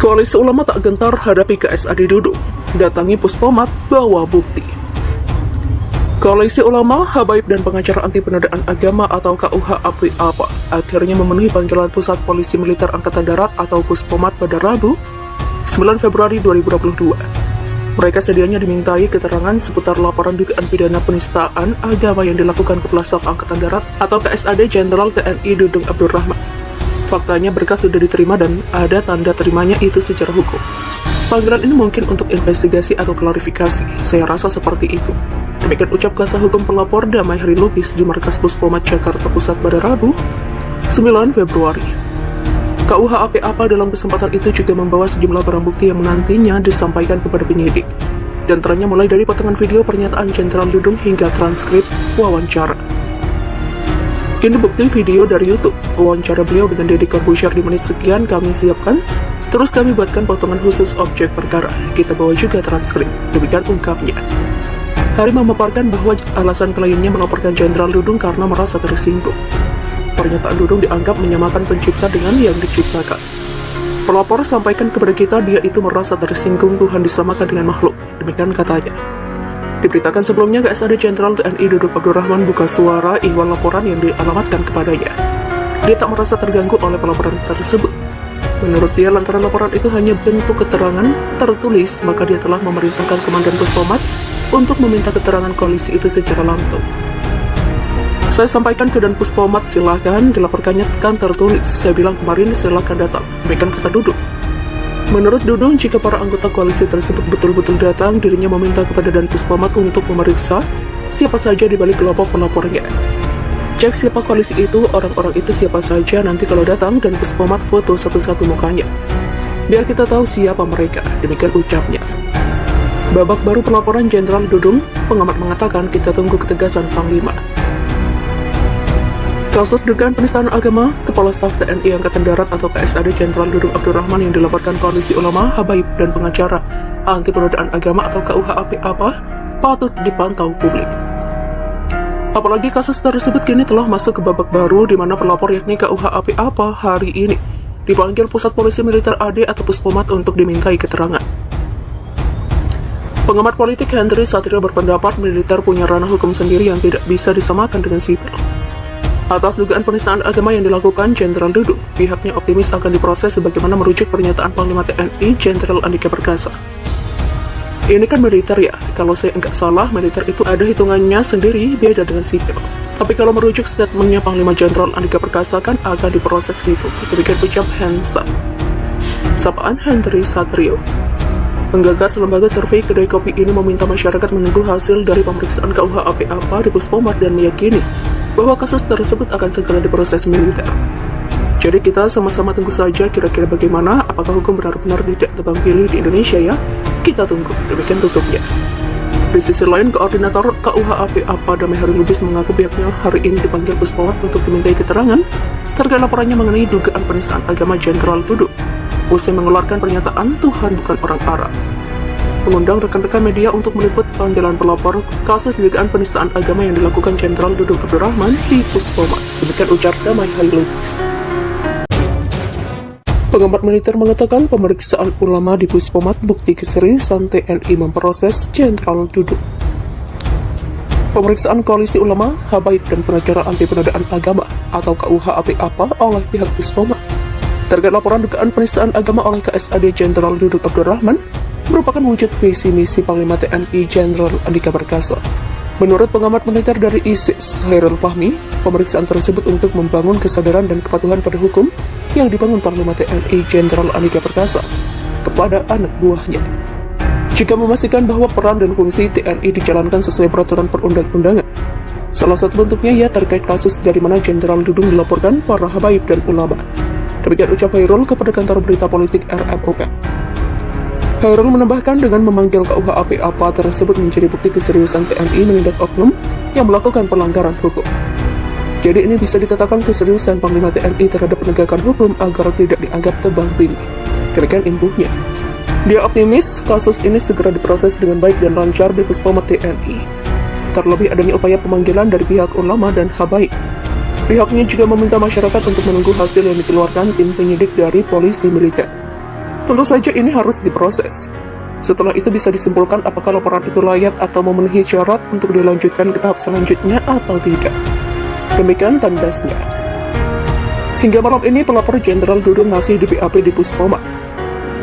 Koalisi ulama tak gentar hadapi KSAD Dudung, datangi Puspomat bawa bukti. Koalisi ulama, habaib dan pengacara anti penodaan agama atau KUH API-APA akhirnya memenuhi panggilan Pusat Polisi Militer Angkatan Darat atau Puspomat pada Rabu, 9 Februari 2022. Mereka sedianya dimintai keterangan seputar laporan dugaan pidana penistaan agama yang dilakukan Kepala Staf Angkatan Darat atau KSAD Jenderal TNI Dudung Abdurrahman. Faktanya berkas sudah diterima dan ada tanda terimanya itu secara hukum. Panggilan ini mungkin untuk investigasi atau klarifikasi, saya rasa seperti itu. Demikian ucap kuasa hukum pelapor Damai Hari Lubis di Markas Puspomat Jakarta Pusat pada Rabu, 9 Februari. KUH API-APA dalam kesempatan itu juga membawa sejumlah barang bukti yang nantinya disampaikan kepada penyidik. Di antaranya mulai dari potongan video pernyataan Jenderal Dudung hingga transkrip wawancara. Ini bukti video dari YouTube. Wawancara beliau dengan Deddy Corbuzier di menit sekian kami siapkan. Terus kami buatkan potongan khusus objek perkara. Kita bawa juga transkrip. Demikian ungkapnya. Hari memaparkan bahwa alasan kliennya melaporkan Jenderal Dudung karena merasa tersinggung. Pernyataan Dudung dianggap menyamakan pencipta dengan yang diciptakan. Pelapor sampaikan kepada kita dia itu merasa tersinggung Tuhan disamakan dengan makhluk. Demikian katanya. Diberitakan sebelumnya, KSAD Jenderal TNI Dudung Abdurrahman buka suara ihwal laporan yang dialamatkan kepadanya. Dia tak merasa terganggu oleh pelaporan tersebut. Menurut dia, lantaran laporan itu hanya bentuk keterangan tertulis, maka dia telah memerintahkan Komandan Puspomat untuk meminta keterangan koalisi itu secara langsung. Saya sampaikan ke Dan Puspomat, silakan dilaporkannya tekan tertulis. Saya bilang kemarin silakan datang. Demikian kata Dudung. Menurut Dudung, jika para anggota koalisi tersebut betul-betul datang, dirinya meminta kepada Dan Puspomat untuk memeriksa siapa saja di balik kelompok pelapornya. Cek siapa koalisi itu, orang-orang itu siapa saja, nanti kalau datang Dan Puspomat foto satu-satu mukanya. Biar kita tahu siapa mereka, demikian ucapnya. Babak baru pelaporan Jenderal Dudung, pengamat mengatakan kita tunggu ketegasan Panglima. Kasus dugaan penistaan agama, Kepala Staf TNI Angkatan Darat atau KSAD Jenderal Dudung Abdurrahman yang dilaporkan Koalisi Ulama, Habaib, dan pengacara anti penodaan agama atau KUH API-APA patut dipantau publik. Apalagi kasus tersebut kini telah masuk ke babak baru di mana pelapor yakni KUH API-APA hari ini dipanggil Pusat Polisi Militer AD atau Puspomat untuk dimintai keterangan. Pengamat politik Hendry Satrio berpendapat militer punya ranah hukum sendiri yang tidak bisa disamakan dengan sipil. Atas dugaan penistaan agama yang dilakukan Jenderal Dudung, pihaknya optimis akan diproses sebagaimana merujuk pernyataan Panglima TNI Jenderal Andika Perkasa. Ini kan militer ya, kalau saya enggak salah, militer itu ada hitungannya sendiri, beda dengan sipil. Tapi kalau merujuk statementnya Panglima Jenderal Andika Perkasa kan akan diproses gitu, demikian ucap Hansa. Sapaan Hendry Satrio. Penggagas lembaga survei kedai kopi ini meminta masyarakat menunggu hasil dari pemeriksaan KUH API-APA di Puspomat dan meyakini bahwa kasus tersebut akan segera diproses militer. Jadi kita sama-sama tunggu saja kira-kira bagaimana, apakah hukum benar-benar tidak tebang pilih di Indonesia ya? Kita tunggu, demikian tutupnya. Di sisi lain, Koordinator KUH API-APA Damai Hari Lubis mengaku pihaknya hari ini dipanggil Puspomat untuk dimintai keterangan terkait laporannya mengenai dugaan penistaan agama Jenderal Dudung. Usai mengeluarkan pernyataan Tuhan bukan orang Arab, mengundang rekan-rekan media untuk meliput panggilan pelapor kasus dugaan penistaan agama yang dilakukan Jenderal Dudung Abdurrahman di Puspomat. Demikian ujar Damai Hari Lubis. Pengamat militer mengatakan pemeriksaan ulama di Puspomat bukti keseriusan TNI memproses Jenderal Dudung. Pemeriksaan Koalisi Ulama, Habaib, dan pengacara anti penodaan agama atau KUH API-APA oleh pihak Puspomat terkait laporan dugaan penistaan agama oleh KSAD Jenderal Dudung Abdurrahman merupakan wujud visi misi Panglima TNI Jenderal Andika Perkasa. Menurut pengamat militer dari ISIS, Hairul Fahmi, pemeriksaan tersebut untuk membangun kesadaran dan kepatuhan pada hukum yang dibangun Panglima TNI Jenderal Andika Perkasa kepada anak buahnya. Jika memastikan bahwa peran dan fungsi TNI dijalankan sesuai peraturan perundang-undangan. Salah satu bentuknya ya terkait kasus dari mana Jenderal Dudung dilaporkan para habaib dan ulama. Demikian ucap Hairul kepada kantor berita politik RMUM. Hairul menambahkan dengan memanggil KUH API-APA tersebut menjadi bukti keseriusan TNI menindak oknum yang melakukan pelanggaran hukum. Jadi ini bisa dikatakan keseriusan Panglima TNI terhadap penegakan hukum agar tidak dianggap tebang pilih. Demikian imbuhnya. Dia optimis kasus ini segera diproses dengan baik dan lancar di Puspomat TNI. Terlebih adanya upaya pemanggilan dari pihak ulama dan habaib. Pihaknya juga meminta masyarakat untuk menunggu hasil yang dikeluarkan tim penyidik dari polisi militer. Tentu saja ini harus diproses. Setelah itu bisa disimpulkan apakah laporan itu layak atau memenuhi syarat untuk dilanjutkan ke tahap selanjutnya atau tidak. Demikian tandasnya. Hingga malam ini pelapor Jenderal Dudung masih di BAP di Puspomat.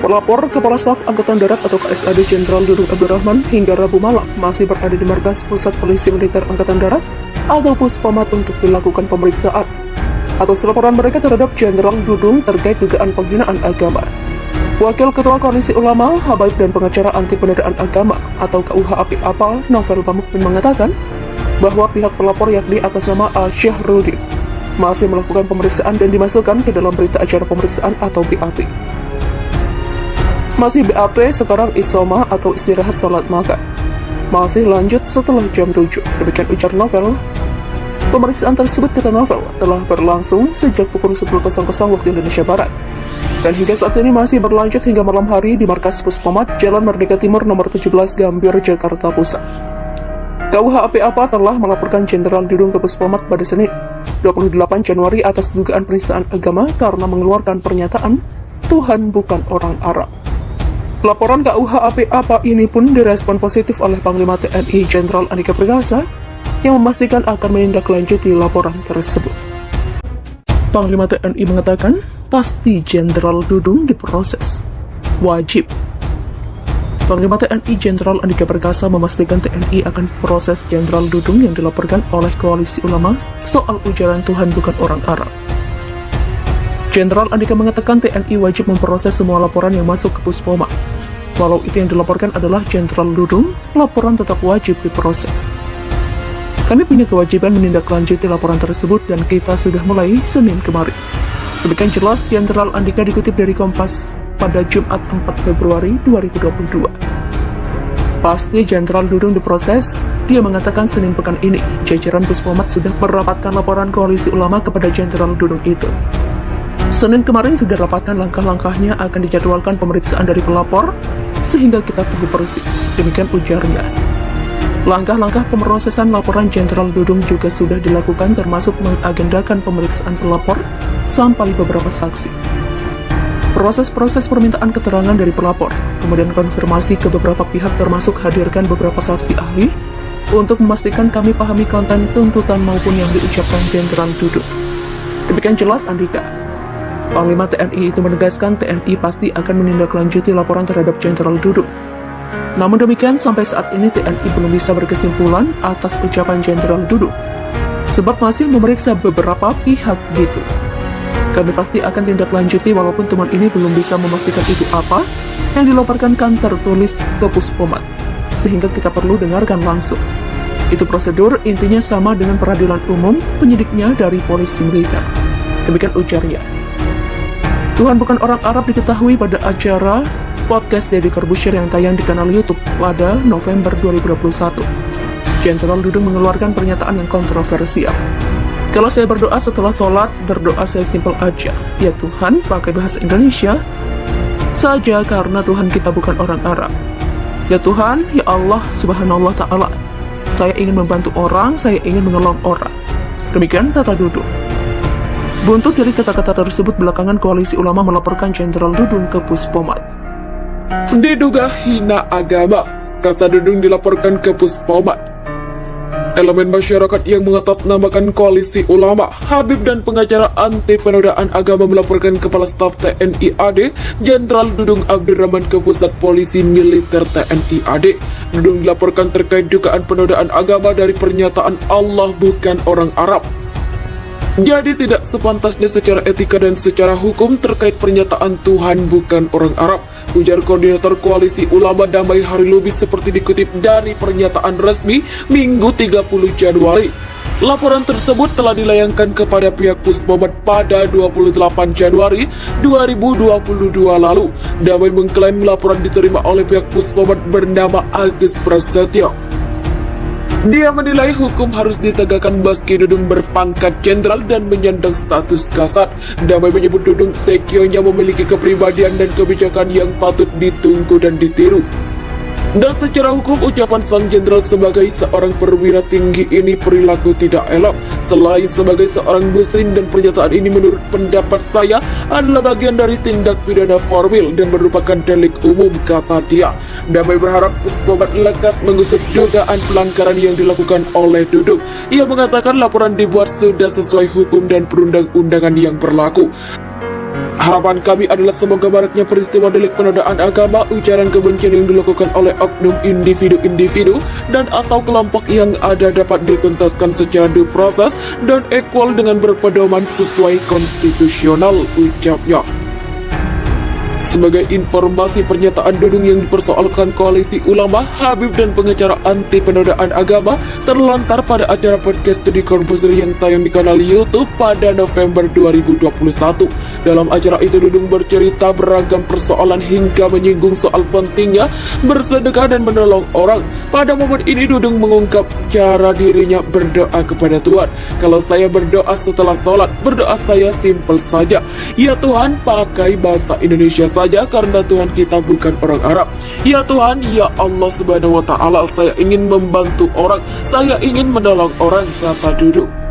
Pelapor Kepala Staf Angkatan Darat atau KSAD Jenderal Dudung Abdurrahman hingga Rabu malam masih berada di Markas Pusat Polisi Militer Angkatan Darat atau Puspomat untuk dilakukan pemeriksaan atas laporan mereka terhadap Jenderal Dudung terkait dugaan penghinaan agama. Wakil Ketua Koalisi Ulama, Habaib dan Pengacara Anti Penodaan Agama atau KUH Apik Apal, Novel Bamukmin mengatakan bahwa pihak pelapor yakni atas nama Al-Syahrudin masih melakukan pemeriksaan dan dimasukkan ke dalam berita acara pemeriksaan atau BAP. Masih BAP sekarang isoma atau istirahat sholat makan. Masih lanjut setelah jam 7, demikian ujar Novel. Pemeriksaan tersebut, kata Novel, telah berlangsung sejak pukul 10.00 waktu Indonesia Barat. Dan hingga saat ini masih berlanjut hingga malam hari di Markas Puspomat, Jalan Merdeka Timur nomor 17 Gambir, Jakarta Pusat. KUH Apik Apal telah melaporkan Jenderal Dudung ke Puspomat pada Senin, 28 Januari atas dugaan penistaan agama karena mengeluarkan pernyataan Tuhan bukan orang Arab. Laporan KUH Apik Apal ini pun direspon positif oleh Panglima TNI Jenderal Andika Perkasa yang memastikan akan menindaklanjuti laporan tersebut. Panglima TNI mengatakan, pasti Jenderal Dudung diproses. Wajib. Panglima TNI Jenderal Andika Perkasa memastikan TNI akan proses Jenderal Dudung yang dilaporkan oleh Koalisi Ulama soal ujaran Tuhan bukan orang Arab. Jenderal Andika mengatakan TNI wajib memproses semua laporan yang masuk ke Puspomat. Walau itu yang dilaporkan adalah Jenderal Dudung, laporan tetap wajib diproses. Kami punya kewajiban menindaklanjuti laporan tersebut dan kita sudah mulai Senin kemarin. Demikian jelas Jenderal Andika dikutip dari Kompas pada Jumat 4 Februari 2022. Pasti Jenderal Dudung diproses, dia mengatakan Senin pekan ini, jajaran Puspomat sudah merapatkan laporan Koalisi Ulama kepada Jenderal Dudung itu. Senin kemarin sudah rapatkan langkah-langkahnya akan dijadwalkan pemeriksaan dari pelapor, sehingga kita tahu persis, demikian ujarnya. Langkah-langkah pemrosesan laporan Jenderal Dudung juga sudah dilakukan termasuk mengagendakan pemeriksaan pelapor sampai beberapa saksi. Proses-proses permintaan keterangan dari pelapor, kemudian konfirmasi ke beberapa pihak termasuk hadirkan beberapa saksi ahli untuk memastikan kami pahami konten tuntutan maupun yang diucapkan Jenderal Dudung. Demikian jelas Andika. Panglima TNI itu menegaskan TNI pasti akan menindaklanjuti laporan terhadap Jenderal Dudung. Namun demikian, sampai saat ini TNI belum bisa berkesimpulan atas ucapan Jenderal Dudung, sebab masih memeriksa beberapa pihak gitu. Kami pasti akan tindak lanjuti walaupun teman ini belum bisa memastikan itu apa yang dilaporkan kan tertulis ke Puspomat, sehingga kita perlu dengarkan langsung. Itu prosedur, intinya sama dengan peradilan umum, penyidiknya dari polisi militer. Demikian ujarnya. Tuhan bukan orang Arab diketahui pada acara podcast Deddy Corbuzier yang tayang di kanal YouTube pada November 2021. Jenderal Dudung mengeluarkan pernyataan yang kontroversial. Kalau saya berdoa setelah sholat, berdoa saya simpel aja. Ya Tuhan, pakai bahasa Indonesia saja karena Tuhan kita bukan orang Arab. Ya Tuhan, ya Allah subhanallah ta'ala. Saya ingin membantu orang, saya ingin menolong orang. Demikian kata Dudung. Buntut dari kata-kata tersebut, belakangan Koalisi Ulama melaporkan Jenderal Dudung ke Puspomat. Diduga hina agama, kasta Dudung dilaporkan ke Puspomat. Elemen masyarakat yang mengatasnamakan Koalisi Ulama, Habib dan pengacara anti penodaan agama melaporkan Kepala Staf TNI AD, Jenderal Dudung Abdurrahman ke Pusat Polisi Militer TNI AD. Dudung dilaporkan terkait dugaan penodaan agama dari pernyataan Allah bukan orang Arab. Jadi tidak sepantasnya secara etika dan secara hukum terkait pernyataan Tuhan bukan orang Arab, ujar Koordinator Koalisi Ulama Damai Hari Lubis seperti dikutip dari pernyataan resmi Minggu 30 Januari. Laporan tersebut telah dilayangkan kepada pihak Puspomat pada 28 Januari 2022 lalu. Damai mengklaim laporan diterima oleh pihak Puspomat bernama Agus Prasetyo. Dia menilai hukum harus ditegakkan meski Dudung berpangkat jenderal dan menyandang status kasat. Damai menyebut Dudung sekionya memiliki kepribadian dan kebijakan yang patut ditunggu dan ditiru. Dan secara hukum, ucapan sang jenderal sebagai seorang perwira tinggi ini perilaku tidak elok. Selain sebagai seorang muslim, dan pernyataan ini menurut pendapat saya adalah bagian dari tindak pidana formil dan merupakan delik umum, kata dia. Damai berharap Puspomat lekas mengusut dugaan pelanggaran yang dilakukan oleh Dudung. Ia mengatakan laporan dibuat sudah sesuai hukum dan perundang-undangan yang berlaku. Harapan kami adalah semoga maraknya peristiwa delik penodaan agama, ujaran kebencian yang dilakukan oleh oknum individu-individu dan atau kelompok yang ada dapat dituntaskan secara due process dan equal dengan berpedoman sesuai konstitusional, ucapnya. Sebagai informasi, pernyataan Dudung yang dipersoalkan Koalisi Ulama, Habib dan pengacara anti penodaan agama terlontar pada acara podcast Deddy Corbuzier yang tayang di kanal YouTube pada November 2021. Dalam acara itu, Dudung bercerita beragam persoalan hingga menyinggung soal pentingnya bersedekah dan menolong orang. Pada momen ini, Dudung mengungkap cara dirinya berdoa kepada Tuhan. Kalau saya berdoa setelah sholat, berdoa saya simpel saja. Ya Tuhan, pakai bahasa Indonesia saja karena Tuhan kita bukan orang Arab. Ya Tuhan, ya Allah Subhanahu wa Ta'ala, saya ingin membantu orang, saya ingin menolong orang, kata Dudung.